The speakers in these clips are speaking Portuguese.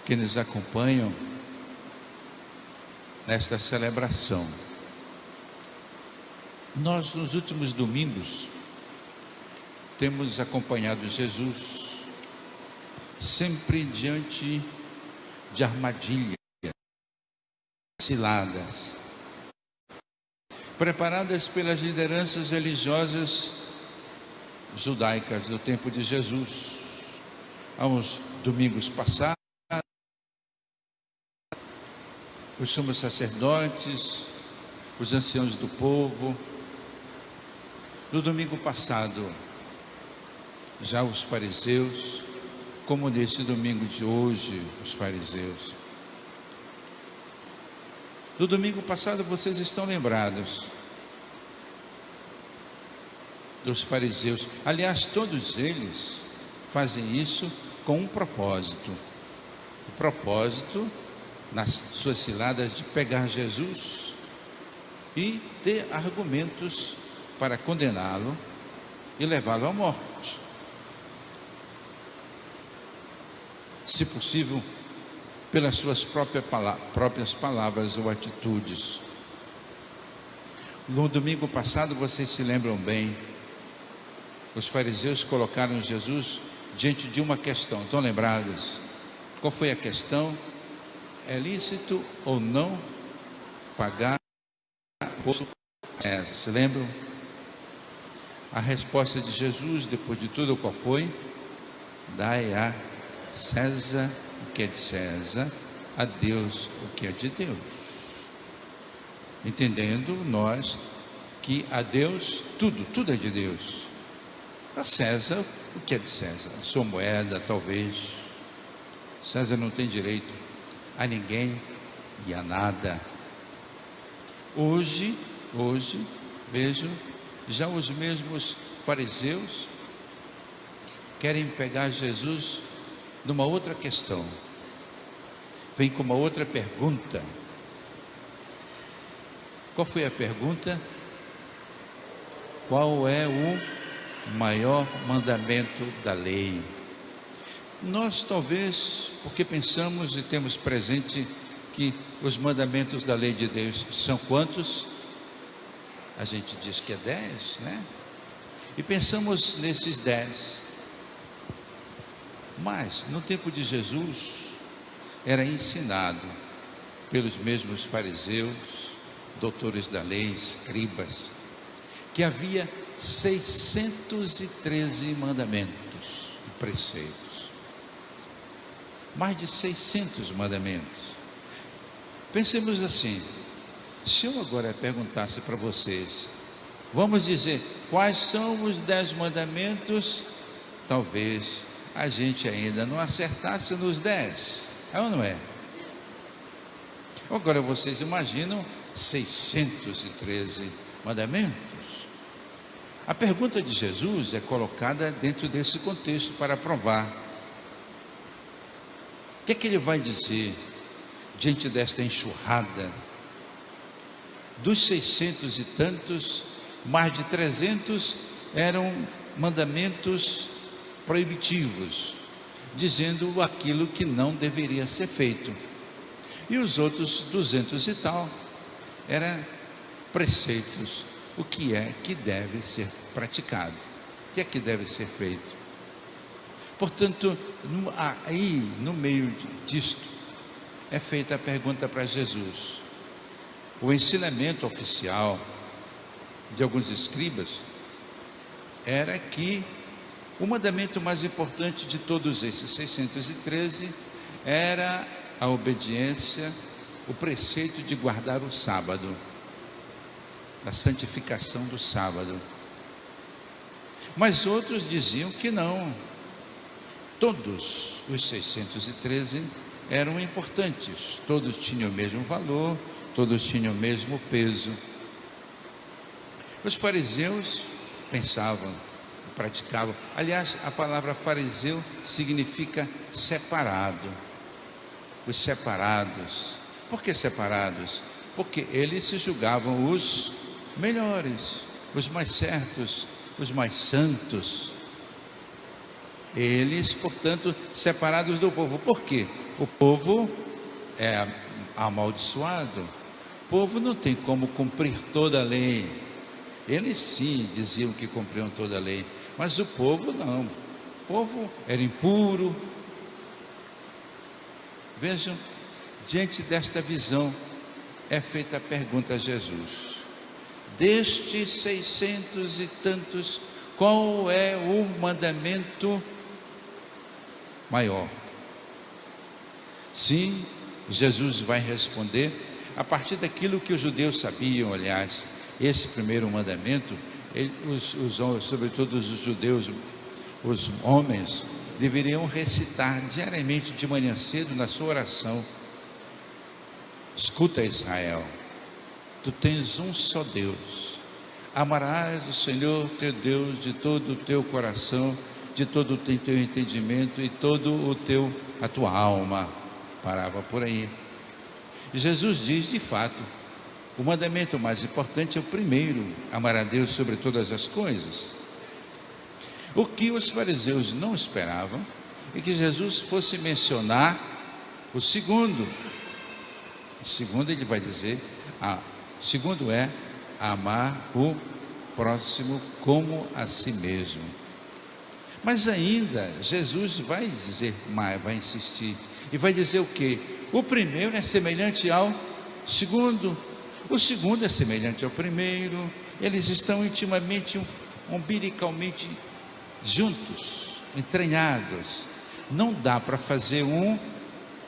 que nos acompanham nesta celebração. Nós, nos últimos domingos, temos acompanhado Jesus sempre diante de armadilhas, ciladas, preparadas pelas lideranças religiosas judaicas do tempo de Jesus. Há uns domingos passados, os sumos sacerdotes, os anciãos do povo. No domingo passado, já os fariseus, como nesse domingo de hoje, os fariseus. No domingo passado, vocês estão lembrados dos fariseus. Aliás, todos eles fazem isso com um propósito. O propósito, nas suas ciladas, de pegar Jesus e ter argumentos para condená-lo e levá-lo à morte. Se possível, pelas suas próprias palavras ou atitudes. No domingo passado, vocês se lembram bem, os fariseus colocaram Jesus diante de uma questão. Estão lembrados? Qual foi a questão? É lícito ou não pagar imposto a César? Se lembram? A resposta de Jesus, depois de tudo, qual foi? Dai a César o que é de César, a Deus o que é de Deus. Entendendo nós que a Deus tudo é de Deus. A César o que é de César, a sua moeda talvez. César não tem direito a ninguém e a nada. Hoje, vejo, já os mesmos fariseus querem pegar Jesus numa outra questão. Vem com uma outra pergunta. Qual foi a pergunta? Qual é o maior mandamento da lei? Nós talvez, porque pensamos e temos presente que os mandamentos da lei de Deus são quantos? A gente diz que é 10, né? E pensamos nesses 10. Mas, no tempo de Jesus, era ensinado pelos mesmos fariseus, doutores da lei, escribas, que havia 613 mandamentos e preceitos. Mais de 600 mandamentos. Pensemos assim, se eu agora perguntasse para vocês, vamos dizer, quais são os 10 mandamentos? Talvez a gente ainda não acertasse nos 10, é ou não é? Agora vocês imaginam 613 mandamentos? A pergunta de Jesus é colocada dentro desse contexto para provar. O que é que ele vai dizer diante desta enxurrada? Dos 600 e tantos, mais de 300 eram mandamentos proibitivos, dizendo aquilo que não deveria ser feito. E os outros 200 e tal eram preceitos, o que é que deve ser praticado, o que é que deve ser feito. Portanto, aí no meio disto é feita a pergunta para Jesus. O ensinamento oficial de alguns escribas era que o mandamento mais importante de todos esses 613 era a obediência, o preceito de guardar o sábado, a santificação do sábado. Mas outros diziam que não. Todos os 613 eram importantes, todos tinham o mesmo valor, todos tinham o mesmo peso. Os fariseus pensavam, praticavam. Aliás, a palavra fariseu significa separado. Os separados. Por que separados? Porque eles se julgavam os melhores, os mais certos, os mais santos. Eles, portanto, separados do povo. Por quê? O povo é amaldiçoado. O povo não tem como cumprir toda a lei. Eles sim diziam que cumpriam toda a lei, mas o povo não. O povo era impuro. Vejam, diante desta visão é feita a pergunta a Jesus: destes 600 e tantos, qual é o mandamento maior? Sim, Jesus vai responder a partir daquilo que os judeus sabiam. Aliás, esse primeiro mandamento, sobretudo os judeus, os homens, deveriam recitar diariamente de manhã cedo na sua oração: escuta, Israel, tu tens um só Deus, amarás o Senhor teu Deus de todo o teu coração, de todo o teu entendimento e todo a tua alma. Parava por aí. E Jesus diz, de fato, o mandamento mais importante é o primeiro: amar a Deus sobre todas as coisas. O que os fariseus não esperavam é que Jesus fosse mencionar o segundo. O segundo, ele vai dizer, o segundo é amar o próximo como a si mesmo. Mas ainda Jesus vai dizer mais, vai insistir, e vai dizer o quê? O primeiro é semelhante ao segundo, o segundo é semelhante ao primeiro. Eles estão intimamente, umbilicalmente juntos, entranhados. Não dá para fazer um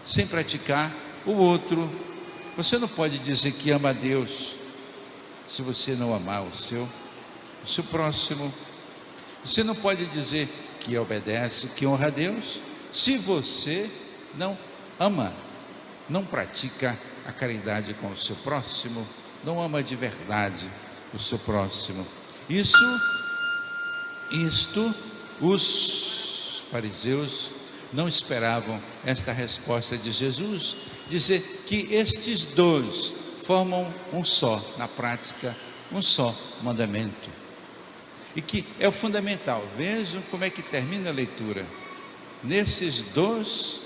sem praticar o outro. Você não pode dizer que ama a Deus se você não amar o seu próximo. Você não pode dizer que obedece, que honra a Deus, se você não ama, não pratica a caridade com o seu próximo, não ama de verdade o seu próximo. Isto os fariseus não esperavam esta resposta de Jesus, dizer que estes dois formam um só, na prática, um só mandamento, e que é o fundamental. Vejam como é que termina a leitura. Nesses dois,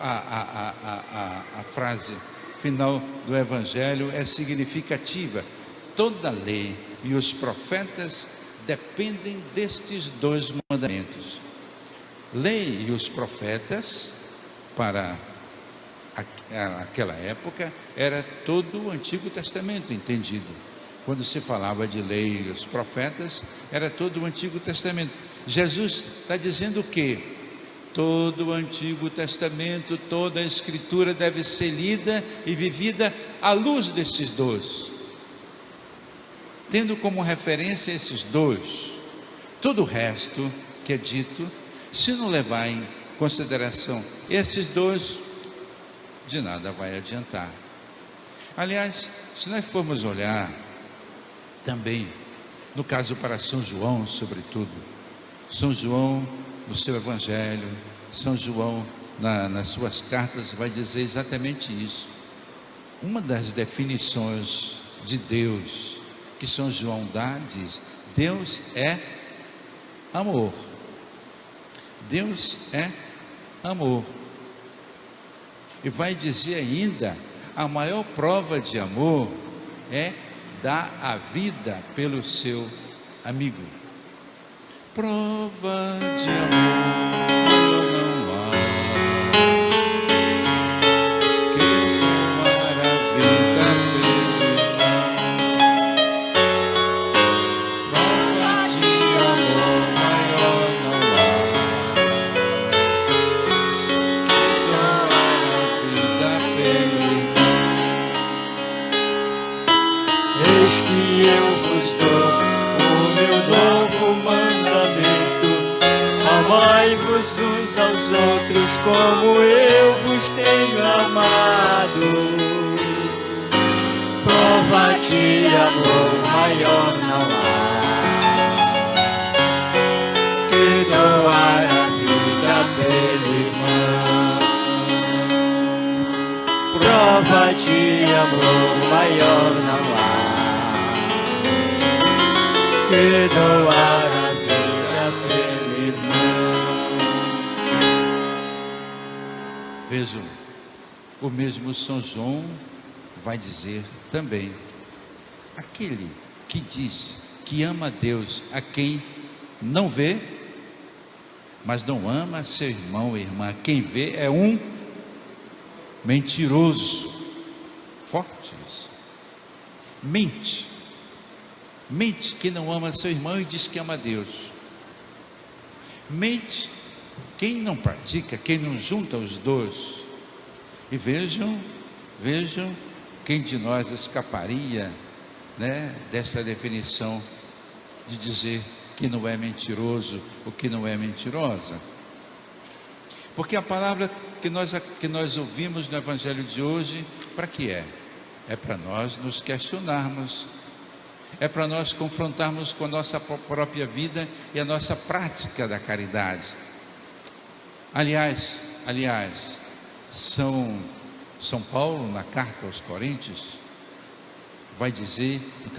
a frase final do Evangelho é significativa: toda a lei e os profetas dependem destes dois mandamentos. Lei e os profetas, para aquela época, era todo o Antigo Testamento entendido. Quando se falava de lei e os profetas, era todo o Antigo Testamento. Jesus está dizendo o quê? Todo o Antigo Testamento, toda a Escritura deve ser lida e vivida à luz desses dois, tendo como referência esses dois. Todo o resto que é dito, se não levar em consideração esses dois, de nada vai adiantar. Aliás, se nós formos olhar também, no caso para São João, sobretudo, São João no seu Evangelho, São João nas suas cartas vai dizer exatamente isso. Uma das definições de Deus que São João dá, diz: Deus é amor. Deus é amor. E vai dizer ainda: a maior prova de amor é dar a vida pelo seu amigo. Prova de amor não há que tomar a vida pelo irmão. Prova de amor maior não há que tomar a vida pelo irmão. Eis que eu vos dou o meu novo mandamento: amai-vos uns aos outros como eu vos tenho amado. Prova de amor maior não há que doar a vida pelo irmão. Prova de amor maior não há que doar a vida pelo irmão. Vejam, o mesmo São João vai dizer também: aquele que diz que ama a Deus a quem não vê, mas não ama seu irmão ou irmã, quem vê é um mentiroso. Forte isso. Mente quem não ama seu irmão e diz que ama a Deus. Mente quem não pratica, quem não junta os dois. E vejam quem de nós escaparia, né, dessa definição de dizer que não é mentiroso ou que não é mentirosa. Porque a palavra que nós ouvimos no Evangelho de hoje, para que é? É para nós nos questionarmos, é para nós confrontarmos com a nossa própria vida e a nossa prática da caridade. Aliás, São Paulo, na carta aos Coríntios, vai dizer no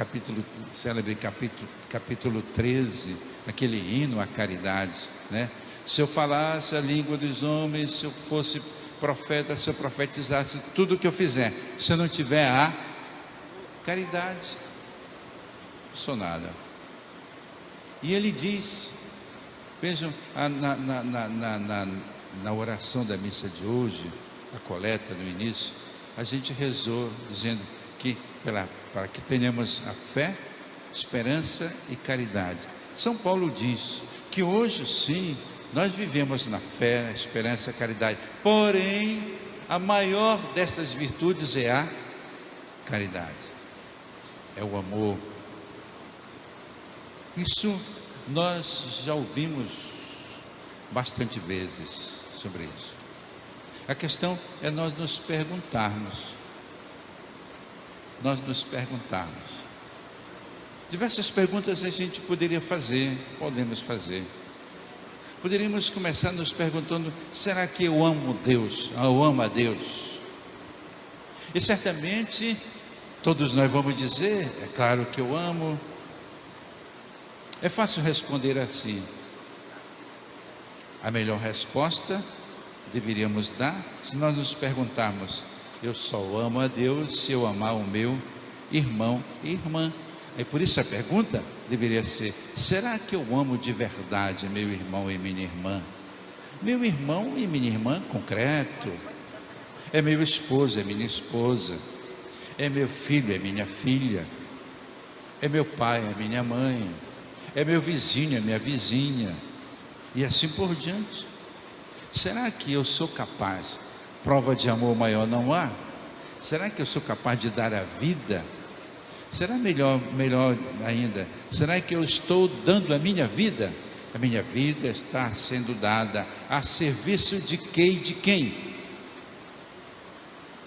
célebre capítulo 13, aquele hino à caridade, né? Se eu falasse a língua dos homens, se eu fosse profeta, se eu profetizasse, tudo o que eu fizer, se eu não tiver a caridade, não sou nada. E ele diz, vejam, na oração da missa de hoje, a coleta no início, a gente rezou dizendo que para que tenhamos a fé, esperança e caridade. São Paulo diz que hoje sim nós vivemos na fé, na esperança e caridade, porém a maior dessas virtudes é a caridade, é o amor. Isso nós já ouvimos bastante vezes sobre isso. A questão é nós nos perguntarmos. Diversas perguntas a gente podemos fazer. Poderíamos começar nos perguntando: será que eu amo Deus? Eu amo a Deus? E certamente todos nós vamos dizer: é claro que eu amo. É fácil responder assim. A melhor resposta deveríamos dar se nós nos perguntarmos: eu só amo a Deus se eu amar o meu irmão e irmã. E por isso a pergunta deveria ser: será que eu amo de verdade meu irmão e minha irmã? Meu irmão e minha irmã concreto, é meu esposo, é minha esposa, é meu filho, é minha filha, é meu pai, é minha mãe, é meu vizinho, é minha vizinha, e assim por diante. Será que eu sou capaz? Prova de amor maior não há? Será que eu sou capaz de dar a vida? Será melhor ainda, será que eu estou dando a minha vida? A minha vida está sendo dada a serviço de quê e de quem?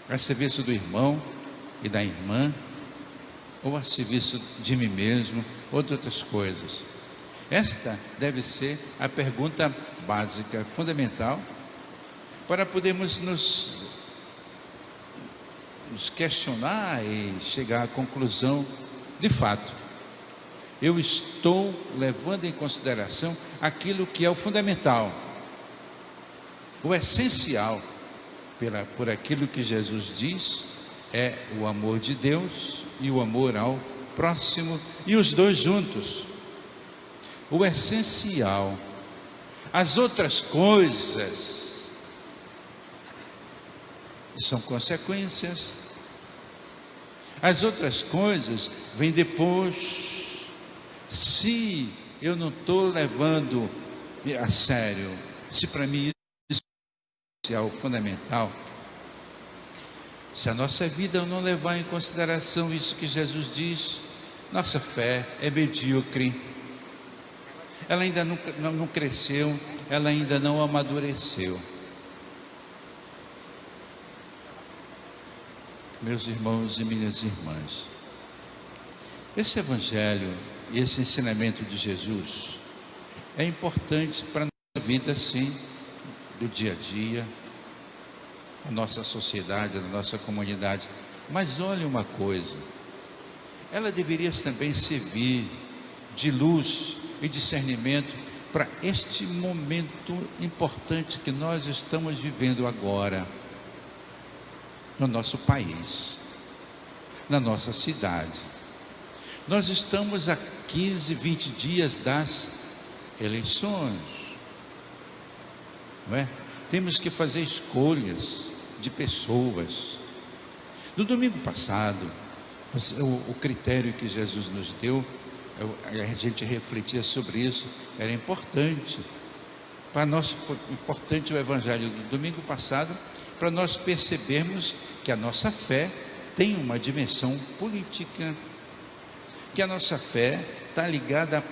A serviço do irmão e da irmã? Ou a serviço de mim mesmo, ou de outras coisas? Esta deve ser a pergunta básica, fundamental, para podermos nos questionar e chegar à conclusão: de fato, eu estou levando em consideração aquilo que é o fundamental, o essencial, por aquilo que Jesus diz, é o amor de Deus e o amor ao próximo, e os dois juntos. O essencial. As outras coisas são consequências. As outras coisas vêm depois. Se eu não estou levando a sério, se para mim isso é o fundamental, se a nossa vida não levar em consideração isso que Jesus diz, nossa fé é medíocre. Ela ainda não cresceu, ela ainda não amadureceu. Meus irmãos e minhas irmãs, esse evangelho e esse ensinamento de Jesus é importante para a nossa vida, sim, do dia a dia, a nossa sociedade, a nossa comunidade. Mas olhe uma coisa, ela deveria também servir de luz e discernimento para este momento importante que nós estamos vivendo agora, no nosso país, na nossa cidade. Nós estamos a 15, 20 dias das eleições, não é? Temos que fazer escolhas de pessoas. No domingo passado, o critério que Jesus nos deu, a gente refletia sobre isso, era importante. Para nós foi importante o evangelho do domingo passado, para nós percebermos que a nossa fé tem uma dimensão política, que a nossa fé está ligada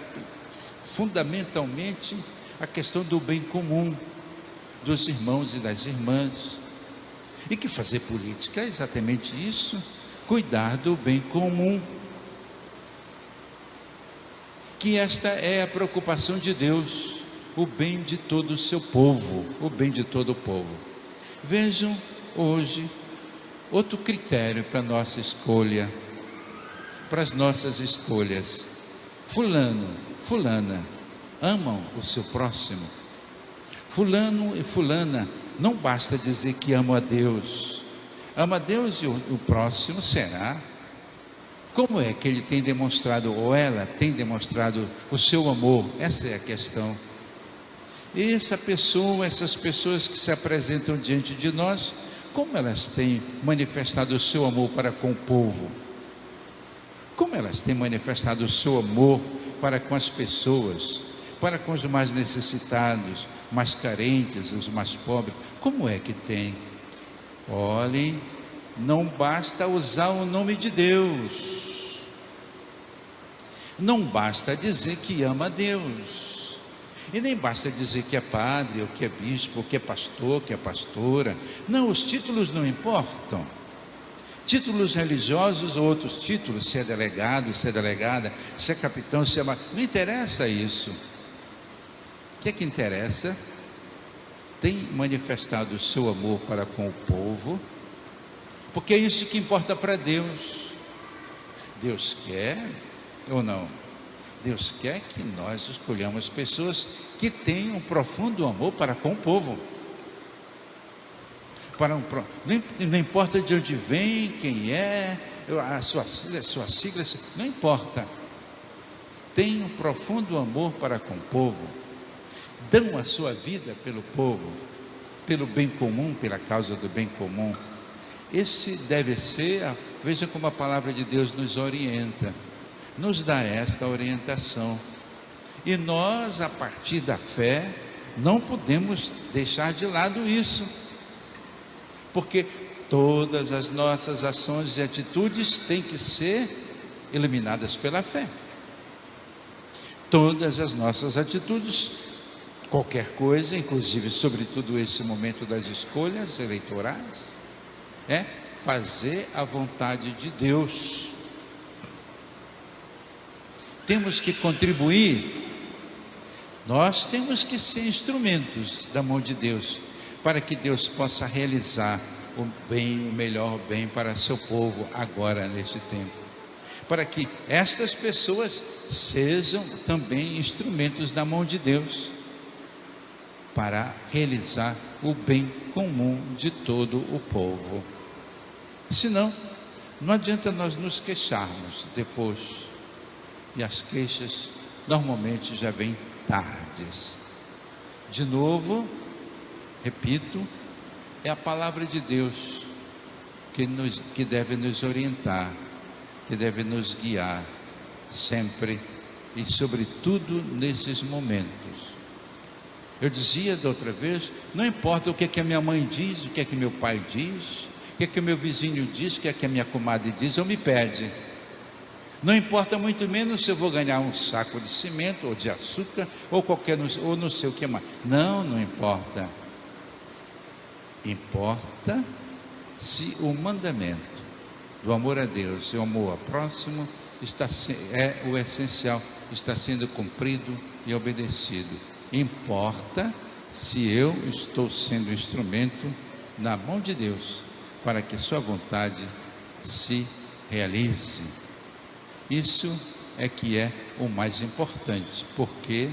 fundamentalmente à questão do bem comum, dos irmãos e das irmãs, e que fazer política é exatamente isso, cuidar do bem comum, que esta é a preocupação de Deus, o bem de todo o seu povo, o bem de todo o povo. Vejam hoje outro critério para nossa escolha, para as nossas escolhas. Fulano, fulana, amam o seu próximo. Fulano e fulana, não basta dizer que ama a Deus. Ama a Deus e o próximo será. Como é que ele tem demonstrado, ou ela tem demonstrado o seu amor? Essa é a questão. E essas pessoas que se apresentam diante de nós, como elas têm manifestado o seu amor para com o povo? Como elas têm manifestado o seu amor para com as pessoas, para com os mais necessitados, mais carentes, os mais pobres? Como é que tem? Olhem, não basta usar o nome de Deus, não basta dizer que ama a Deus, e nem basta dizer que é padre, ou que é bispo, ou que é pastor, que é pastora. Não, os títulos não importam. Títulos religiosos ou outros títulos, se é delegado, se é delegada, se é capitão, se é... Não interessa isso. O que é que interessa? Tem manifestado o seu amor para com o povo, porque é isso que importa para Deus. Deus quer ou não? Deus quer que nós escolhamos pessoas que tenham um profundo amor para com o povo. Não importa de onde vem, quem é, a sua sigla, não importa. Tem um profundo amor para com o povo. Dão a sua vida pelo povo, pelo bem comum, pela causa do bem comum. Este deve ser, veja como a palavra de Deus nos orienta, nos dá esta orientação. E nós, a partir da fé, não podemos deixar de lado isso, porque todas as nossas ações e atitudes têm que ser iluminadas pela fé. Todas as nossas atitudes, qualquer coisa, inclusive sobretudo esse momento das escolhas eleitorais, é fazer a vontade de Deus. Temos que contribuir, nós temos que ser instrumentos da mão de Deus, para que Deus possa realizar o bem, o melhor bem para seu povo agora neste tempo, para que estas pessoas sejam também instrumentos da mão de Deus, para realizar o bem comum de todo o povo. Senão, não adianta nós nos queixarmos depois, e as queixas normalmente já vêm tardes. De novo, repito, é a palavra de Deus que deve nos orientar, que deve nos guiar sempre e sobretudo nesses momentos. Eu dizia da outra vez, não importa o que é que a minha mãe diz, o que é que meu pai diz, o que é que o meu vizinho diz, o que é que a minha comadre diz, ou me pede. Não importa muito menos se eu vou ganhar um saco de cimento ou de açúcar ou ou não sei o que mais. Não importa. Importa se o mandamento do amor a Deus e o amor ao próximo é o essencial, está sendo cumprido e obedecido. Importa se eu estou sendo instrumento na mão de Deus para que sua vontade se realize. Isso é que é o mais importante, porque